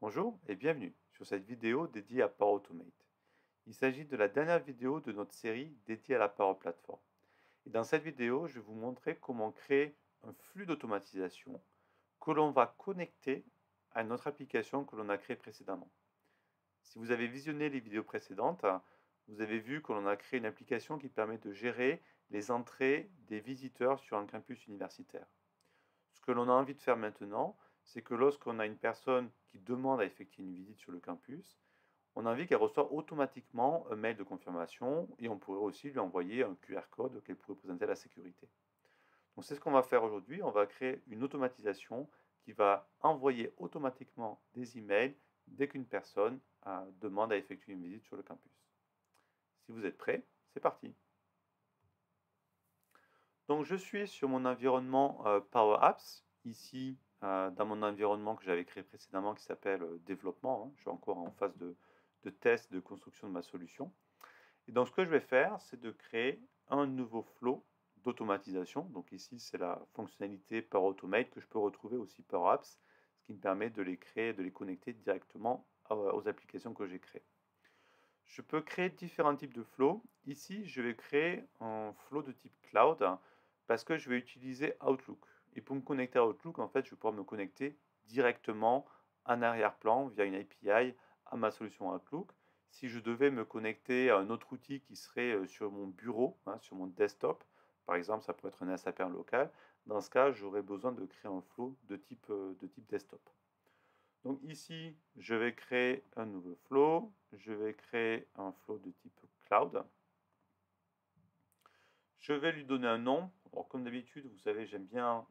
Bonjour et bienvenue sur cette vidéo dédiée à Power Automate. Il s'agit de la dernière vidéo de notre série dédiée à la Power Platform. Et dans cette vidéo, je vais vous montrer comment créer un flux d'automatisation que l'on va connecter à notre application que l'on a créée précédemment. Si vous avez visionné les vidéos précédentes, vous avez vu que l'on a créé une application qui permet de gérer les entrées des visiteurs sur un campus universitaire. Ce que l'on a envie de faire maintenant, c'est que lorsqu'on a une personne qui demande à effectuer une visite sur le campus, on a envie qu'elle reçoive automatiquement un mail de confirmation et on pourrait aussi lui envoyer un QR code qu'elle pourrait présenter à la sécurité. Donc c'est ce qu'on va faire aujourd'hui. On va créer une automatisation qui va envoyer automatiquement des emails dès qu'une personne demande à effectuer une visite sur le campus. Si vous êtes prêts, c'est parti. Donc je suis sur mon environnement Power Apps, ici dans mon environnement que j'avais créé précédemment qui s'appelle développement, hein. Je suis encore en phase de test, de construction de ma solution. Et donc ce que je vais faire, c'est de créer un nouveau flow d'automatisation. Donc ici, c'est la fonctionnalité Power Automate que je peux retrouver aussi Power Apps, ce qui me permet de les créer, de les connecter directement aux applications que j'ai créées. Je peux créer différents types de flows. Ici, je vais créer un flow de type cloud parce que je vais utiliser Outlook. Et pour me connecter à Outlook, en fait, je vais pouvoir me connecter directement en arrière-plan via une API à ma solution Outlook. Si je devais me connecter à un autre outil qui serait sur mon bureau, hein, sur mon desktop, par exemple, ça pourrait être un SAP local, dans ce cas, j'aurais besoin de créer un flow de type desktop. Donc ici, je vais créer un nouveau flow. Je vais créer un flow de type cloud. Je vais lui donner un nom. Alors, comme d'habitude, vous savez, j'aime bien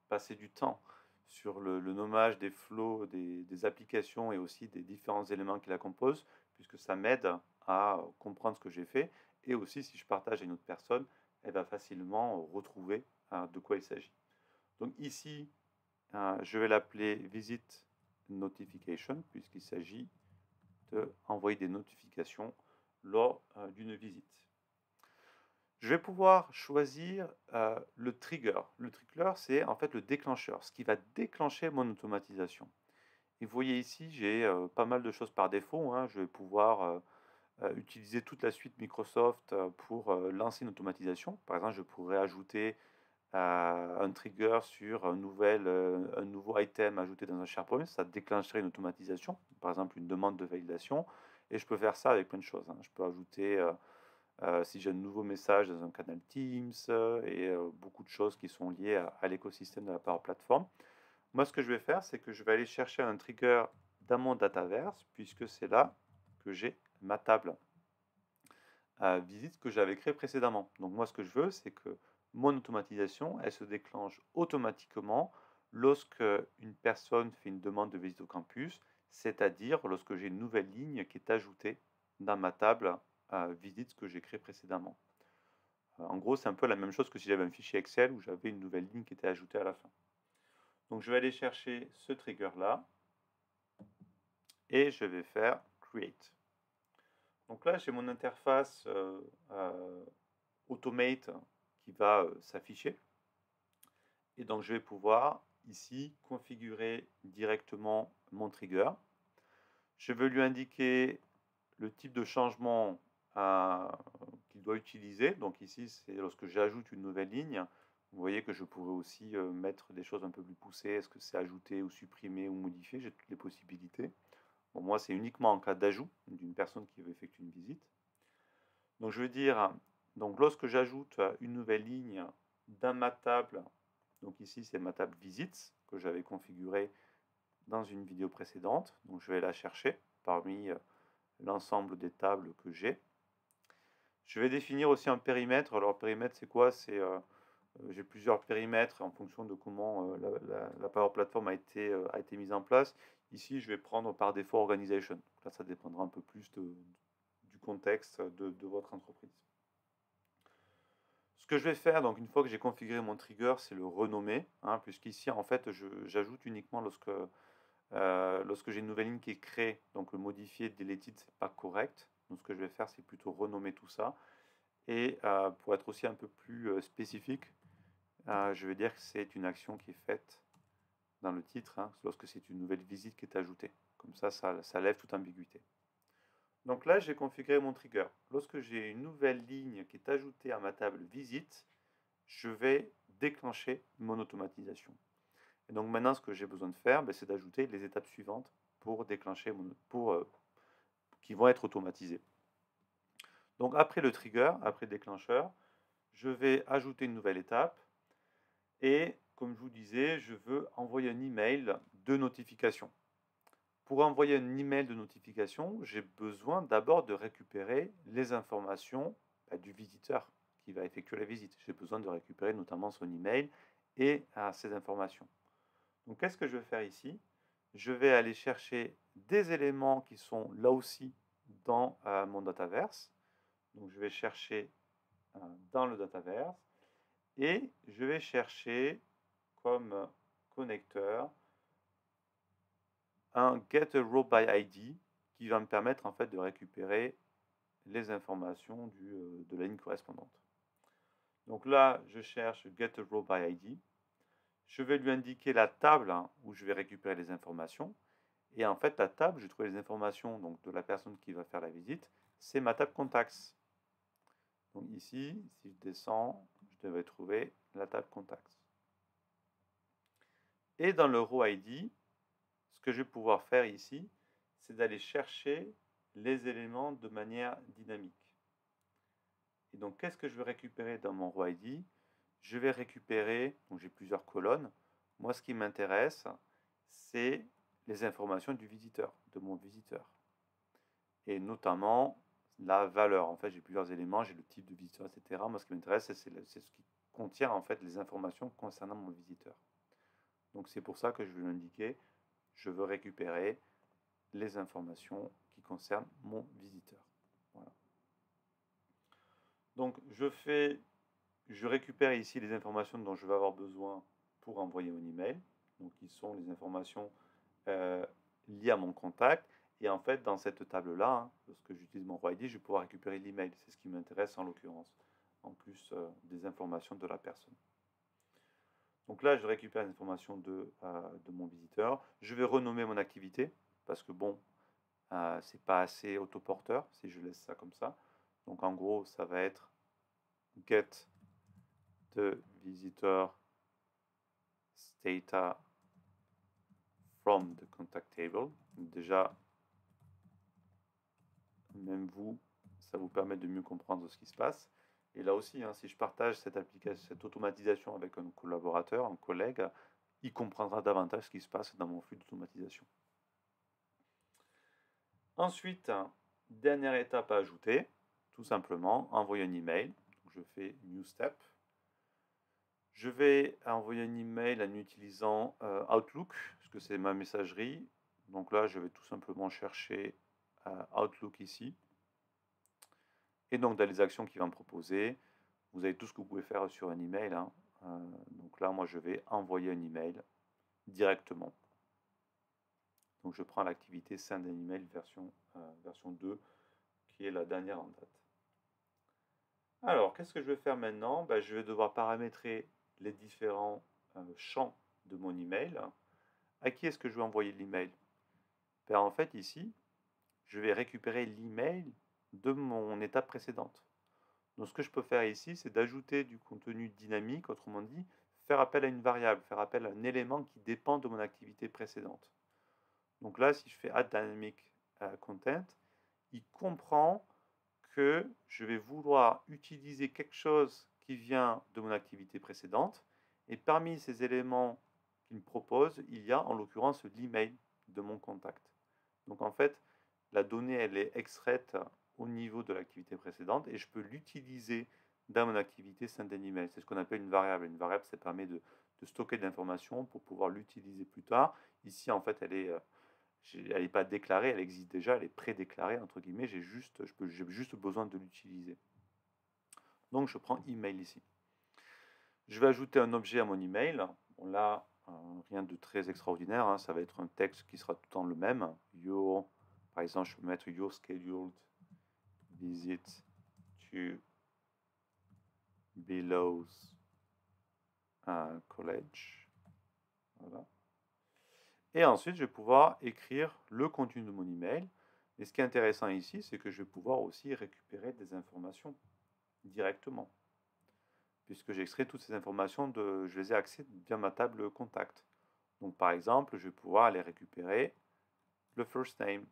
passer du temps sur le nommage des flows, des applications et aussi des différents éléments qui la composent, puisque ça m'aide à comprendre ce que j'ai fait. Et aussi, si je partage à une autre personne, elle va facilement retrouver de quoi il s'agit. Donc ici, je vais l'appeler Visit Notification, puisqu'il s'agit d'envoyer des notifications lors d'une visite. Je vais pouvoir choisir le trigger. Le trigger, c'est en fait le déclencheur, ce qui va déclencher mon automatisation. Et vous voyez ici, j'ai pas mal de choses par défaut, hein. Je vais pouvoir utiliser toute la suite Microsoft pour lancer une automatisation. Par exemple, je pourrais ajouter un trigger sur un nouveau item ajouté dans un SharePoint, ça déclencherait une automatisation, par exemple une demande de validation, et je peux faire ça avec plein de choses, hein. Je peux ajouter, si j'ai un nouveau message dans un canal Teams, beaucoup de choses qui sont liées à l'écosystème de la Power Platform. Moi, ce que je vais faire, c'est que je vais aller chercher un trigger dans mon Dataverse, puisque c'est là que j'ai ma table visite que j'avais créée précédemment. Donc moi, ce que je veux, c'est que mon automatisation, elle se déclenche automatiquement lorsque une personne fait une demande de visite au campus, c'est-à-dire lorsque j'ai une nouvelle ligne qui est ajoutée dans ma table visite que j'ai créée précédemment. En gros, c'est un peu la même chose que si j'avais un fichier Excel où j'avais une nouvelle ligne qui était ajoutée à la fin. Donc je vais aller chercher ce trigger-là et je vais faire Create. Donc là, j'ai mon interface Automate qui va s'afficher. Et donc, je vais pouvoir ici configurer directement mon trigger. Je vais lui indiquer le type de changement qu'il doit utiliser. Donc ici, c'est lorsque j'ajoute une nouvelle ligne. Vous voyez que je pourrais aussi mettre des choses un peu plus poussées. Est-ce que c'est ajouter ou supprimer ou modifier? J'ai toutes les possibilités. Bon, moi, c'est uniquement en cas d'ajout d'une personne qui veut effectuer une visite. Donc je veux dire, donc lorsque j'ajoute une nouvelle ligne dans ma table, donc ici c'est ma table visite que j'avais configurée dans une vidéo précédente, donc je vais la chercher parmi l'ensemble des tables que j'ai. Je vais définir aussi un périmètre. Alors périmètre c'est quoi? J'ai plusieurs périmètres en fonction de comment la Power Platform a été mise en place. Ici je vais prendre par défaut Organization. Là ça dépendra un peu plus du contexte de votre entreprise. Ce que je vais faire, donc une fois que j'ai configuré mon trigger, c'est le renommer, hein, puisqu'ici en fait j'ajoute uniquement lorsque j'ai une nouvelle ligne qui est créée, donc le modifier, deleted, c'est pas correct. Donc ce que je vais faire, c'est plutôt renommer tout ça. Et pour être aussi un peu plus spécifique, je vais dire que c'est une action qui est faite dans le titre, hein, lorsque c'est une nouvelle visite qui est ajoutée. Comme ça lève toute ambiguïté. Donc là, j'ai configuré mon trigger. Lorsque j'ai une nouvelle ligne qui est ajoutée à ma table visite, je vais déclencher mon automatisation. Et donc maintenant, ce que j'ai besoin de faire, c'est d'ajouter les étapes suivantes pour déclencher qui vont être automatisées. Donc après le trigger, après le déclencheur, je vais ajouter une nouvelle étape. Et comme je vous disais, je veux envoyer un email de notification. Pour envoyer un email de notification, j'ai besoin d'abord de récupérer les informations du visiteur qui va effectuer la visite. J'ai besoin de récupérer notamment son email et ses informations. Donc qu'est-ce que je vais faire ici? Je vais aller chercher des éléments qui sont là aussi dans mon Dataverse. Donc je vais chercher dans le Dataverse et je vais chercher comme connecteur un getRowById qui va me permettre en fait de récupérer les informations de la ligne correspondante. Donc là, je cherche getRowById. Je vais lui indiquer la table où je vais récupérer les informations. Et en fait, la table, je trouve les informations donc, de la personne qui va faire la visite. C'est ma table contacts. Donc ici, si je descends, je devrais trouver la table contacts. Et dans le row ID, ce que je vais pouvoir faire ici, c'est d'aller chercher les éléments de manière dynamique. Et donc, qu'est-ce que je vais récupérer dans mon row ID? Je vais récupérer, donc j'ai plusieurs colonnes. Moi, ce qui m'intéresse, c'est les informations du visiteur, de mon visiteur. Et notamment la valeur. En fait, j'ai plusieurs éléments, j'ai le type de visiteur, etc. Moi, ce qui m'intéresse, c'est ce qui contient en fait les informations concernant mon visiteur. Donc, c'est pour ça que je vais l'indiquer. Je veux récupérer les informations qui concernent mon visiteur. Voilà. Donc, je récupère ici les informations dont je vais avoir besoin pour envoyer mon email. Donc, qui sont les informations liées à mon contact. Et en fait, dans cette table-là, lorsque j'utilise mon ROID, je vais pouvoir récupérer l'email. C'est ce qui m'intéresse en l'occurrence, en plus des informations de la personne. Donc là, je récupère les informations de mon visiteur. Je vais renommer mon activité, parce que bon, c'est pas assez autoporteur si je laisse ça comme ça. Donc en gros, ça va être get the visitor data from the contact table. Déjà, même vous, ça vous permet de mieux comprendre ce qui se passe. Et là aussi, si je partage cette application, cette automatisation avec un collaborateur, un collègue, il comprendra davantage ce qui se passe dans mon flux d'automatisation. Ensuite, dernière étape à ajouter, tout simplement, envoyer un email. Je fais New Step. Je vais envoyer un email en utilisant Outlook, parce que c'est ma messagerie. Donc là, je vais tout simplement chercher Outlook ici. Et donc, dans les actions qu'il va me proposer, vous avez tout ce que vous pouvez faire sur un email. Donc là, moi, je vais envoyer un email directement. Donc, je prends l'activité Send an email version 2, qui est la dernière en date. Alors, qu'est-ce que je vais faire maintenant? Je vais devoir paramétrer les différents champs de mon email. À qui est-ce que je vais envoyer l'email? En fait, ici, je vais récupérer l'email de mon étape précédente. Donc, ce que je peux faire ici, c'est d'ajouter du contenu dynamique, autrement dit, faire appel à une variable, faire appel à un élément qui dépend de mon activité précédente. Donc là, si je fais add dynamic content, il comprend que je vais vouloir utiliser quelque chose qui vient de mon activité précédente. Et parmi ces éléments qu'il me propose, il y a en l'occurrence l'email de mon contact. Donc en fait, la donnée, elle est extraite au niveau de l'activité précédente et je peux l'utiliser dans mon activité send an email. C'est ce qu'on appelle une variable. Une variable, ça permet de stocker de l'information pour pouvoir l'utiliser plus tard. Ici, en fait, elle n'est pas déclarée, elle existe déjà, elle est pré-déclarée, entre guillemets, j'ai juste besoin de l'utiliser. Donc je prends email ici. Je vais ajouter un objet à mon email. Bon, là, rien de très extraordinaire, ça va être un texte qui sera tout le temps le même. Par exemple, je peux mettre your scheduled visit to Bellows College. Voilà. Et ensuite, je vais pouvoir écrire le contenu de mon email. Et ce qui est intéressant ici, c'est que je vais pouvoir aussi récupérer des informations directement, puisque j'ai extrait toutes ces informations, je les ai accès via ma table contact. Donc par exemple, je vais pouvoir aller récupérer le first name.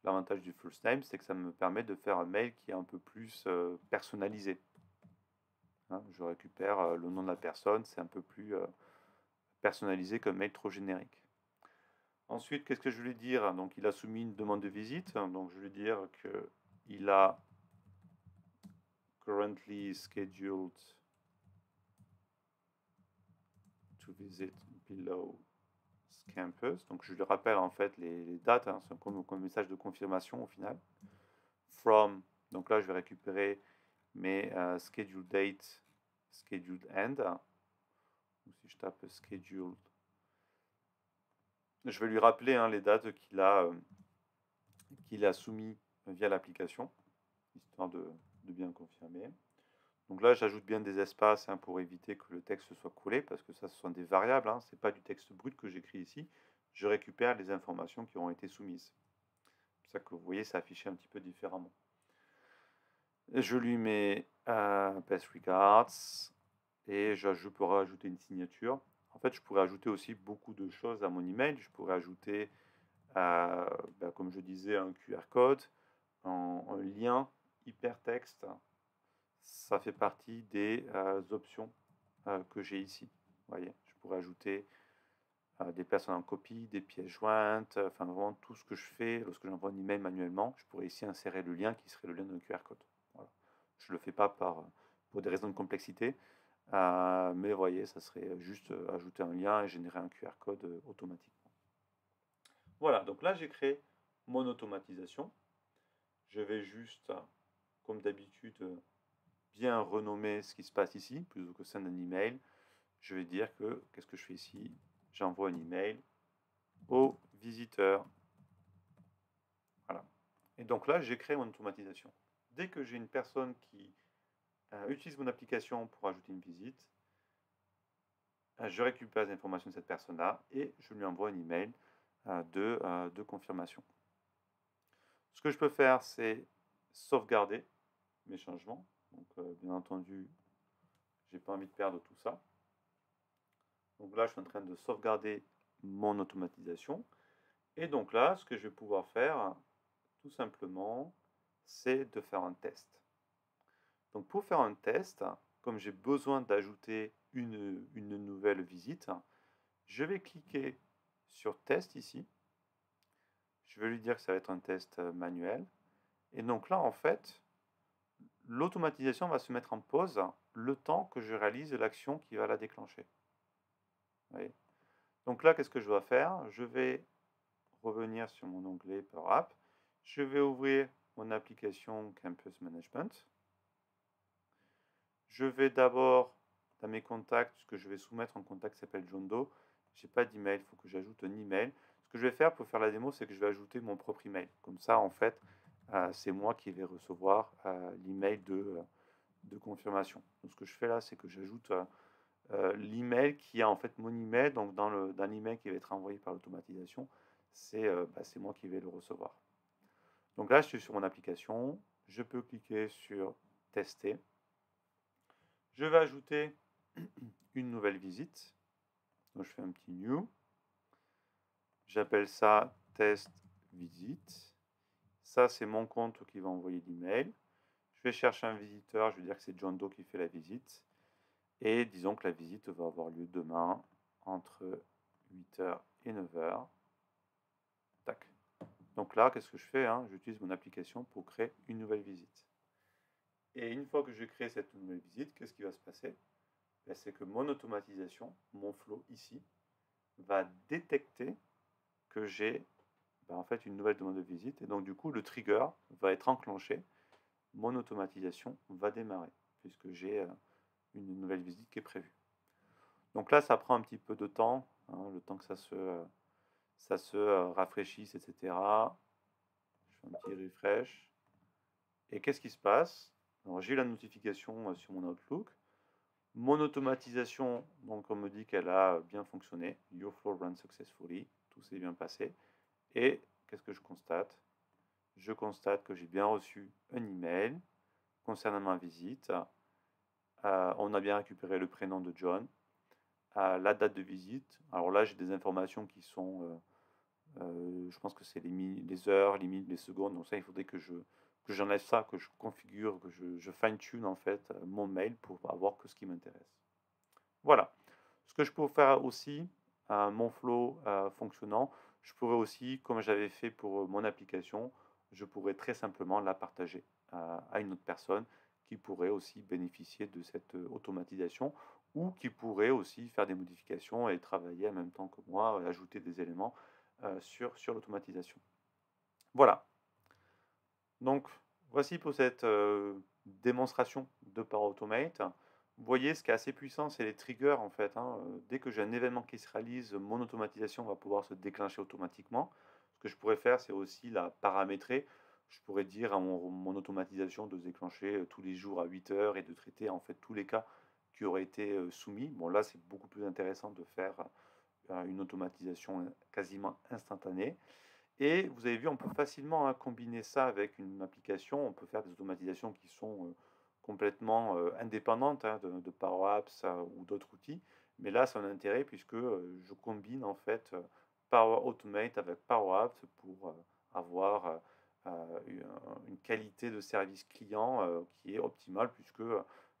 L'avantage du first name, c'est que ça me permet de faire un mail qui est un peu plus personnalisé. Hein, je récupère le nom de la personne, c'est un peu plus personnalisé qu'un mail trop générique. Ensuite, qu'est-ce que je vais lui dire? Donc, il a soumis une demande de visite. Donc, je vais lui dire qu'il a currently scheduled to visit below campus. Donc, je lui rappelle en fait les dates. Hein, c'est comme message de confirmation au final. From, donc là, je vais récupérer mes scheduled date, scheduled end. Donc, si je tape scheduled, je vais lui rappeler les dates qu'il a soumis via l'application, histoire de bien confirmer. Donc là, j'ajoute bien des espaces pour éviter que le texte soit collé, parce que ça, ce sont des variables, ce n'est pas du texte brut que j'écris ici. Je récupère les informations qui ont été soumises. C'est ça que vous voyez, c'est affiché un petit peu différemment. Je lui mets best regards, et je pourrais ajouter une signature. En fait, je pourrais ajouter aussi beaucoup de choses à mon email. Je pourrais ajouter, comme je disais, un QR code, un lien hypertexte. Ça fait partie des options que j'ai ici. Vous voyez, je pourrais ajouter des personnes en copie, des pièces jointes, enfin vraiment tout ce que je fais lorsque j'envoie un email manuellement. Je pourrais ici insérer le lien qui serait le lien d'un QR code. Voilà. Je ne le fais pas pour des raisons de complexité, mais vous voyez, ça serait juste ajouter un lien et générer un QR code automatiquement. Voilà, donc là j'ai créé mon automatisation. Je vais juste, comme d'habitude, bien renommer ce qui se passe ici, plutôt que c'est un email. Je vais dire que, qu'est-ce que je fais ici? J'envoie un email au visiteur. Voilà. Et donc là, j'ai créé mon automatisation. Dès que j'ai une personne qui utilise mon application pour ajouter une visite, je récupère les informations de cette personne-là et je lui envoie un email de confirmation. Ce que je peux faire, c'est sauvegarder mes changements. Donc, bien entendu, j'ai pas envie de perdre tout ça. Donc là, je suis en train de sauvegarder mon automatisation. Et donc là, ce que je vais pouvoir faire, tout simplement, c'est de faire un test. Donc pour faire un test, comme j'ai besoin d'ajouter une nouvelle visite, je vais cliquer sur test ici. Je vais lui dire que ça va être un test manuel. Et donc là, en fait, l'automatisation va se mettre en pause le temps que je réalise l'action qui va la déclencher. Vous voyez? Donc là, qu'est-ce que je dois faire? Je vais revenir sur mon onglet Power App. Je vais ouvrir mon application Campus Management. Je vais d'abord, dans mes contacts, ce que je vais soumettre en contact s'appelle John Doe. Je n'ai pas d'email, il faut que j'ajoute un email. Ce que je vais faire pour faire la démo, c'est que je vais ajouter mon propre email. Comme ça, en fait, c'est moi qui vais recevoir l'email de confirmation. Donc, ce que je fais là, c'est que j'ajoute l'email qui est en fait mon email. Donc, dans l'email qui va être envoyé par l'automatisation, c'est moi qui vais le recevoir. Donc là, je suis sur mon application. Je peux cliquer sur tester. Je vais ajouter une nouvelle visite. Donc je fais un petit new. J'appelle ça test visite. Ça, c'est mon compte qui va envoyer l'email. Je vais chercher un visiteur. Je vais dire que c'est John Doe qui fait la visite. Et disons que la visite va avoir lieu demain entre 8h et 9h. Tac. Donc là, qu'est-ce que je fais? J'utilise mon application pour créer une nouvelle visite. Et une fois que je crée cette nouvelle visite, qu'est-ce qui va se passer? C'est que mon automatisation, mon flow ici, va détecter que j'ai en fait une nouvelle demande de visite. Et donc du coup, le trigger va être enclenché. Mon automatisation va démarrer, puisque j'ai une nouvelle visite qui est prévue. Donc là, ça prend un petit peu de temps, le temps que ça se rafraîchisse, etc. Je fais un petit refresh. Et qu'est-ce qui se passe? Alors j'ai eu la notification sur mon Outlook. Mon automatisation, donc on me dit qu'elle a bien fonctionné. Your flow ran successfully. Tout s'est bien passé. Et qu'est-ce que je constate? Je constate que j'ai bien reçu un email concernant ma visite. On a bien récupéré le prénom de John, la date de visite. Alors là, j'ai des informations qui sont, je pense que c'est les heures, les minutes, les secondes. Donc ça, il faudrait que j'enlève ça, que je configure, que je fine-tune en fait mon mail pour avoir que ce qui m'intéresse. Voilà. Ce que je peux faire aussi, mon flow fonctionnant, je pourrais aussi, comme j'avais fait pour mon application, je pourrais très simplement la partager à une autre personne qui pourrait aussi bénéficier de cette automatisation ou qui pourrait aussi faire des modifications et travailler en même temps que moi, ajouter des éléments sur l'automatisation. Voilà. Donc, voici pour cette démonstration de Power Automate. Vous voyez, ce qui est assez puissant, c'est les triggers en fait, hein. Dès que j'ai un événement qui se réalise, mon automatisation va pouvoir se déclencher automatiquement. Ce que je pourrais faire, c'est aussi la paramétrer. Je pourrais dire à mon automatisation de se déclencher tous les jours à 8 heures et de traiter en fait tous les cas qui auraient été soumis. Bon, là, c'est beaucoup plus intéressant de faire une automatisation quasiment instantanée. Et vous avez vu, on peut facilement combiner ça avec une application. On peut faire des automatisations qui sont complètement indépendantes de Power Apps ou d'autres outils. Mais là, c'est un intérêt puisque je combine en fait Power Automate avec Power Apps pour avoir une qualité de service client qui est optimale puisque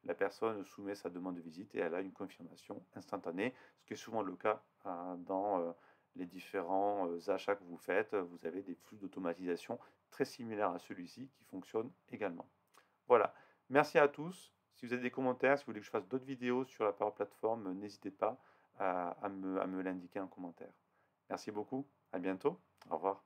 la personne soumet sa demande de visite et elle a une confirmation instantanée, ce qui est souvent le cas dans les différents achats que vous faites. Vous avez des flux d'automatisation très similaires à celui-ci qui fonctionnent également. Voilà. Merci à tous. Si vous avez des commentaires, si vous voulez que je fasse d'autres vidéos sur la Power Platform, n'hésitez pas à me l'indiquer en commentaire. Merci beaucoup. À bientôt. Au revoir.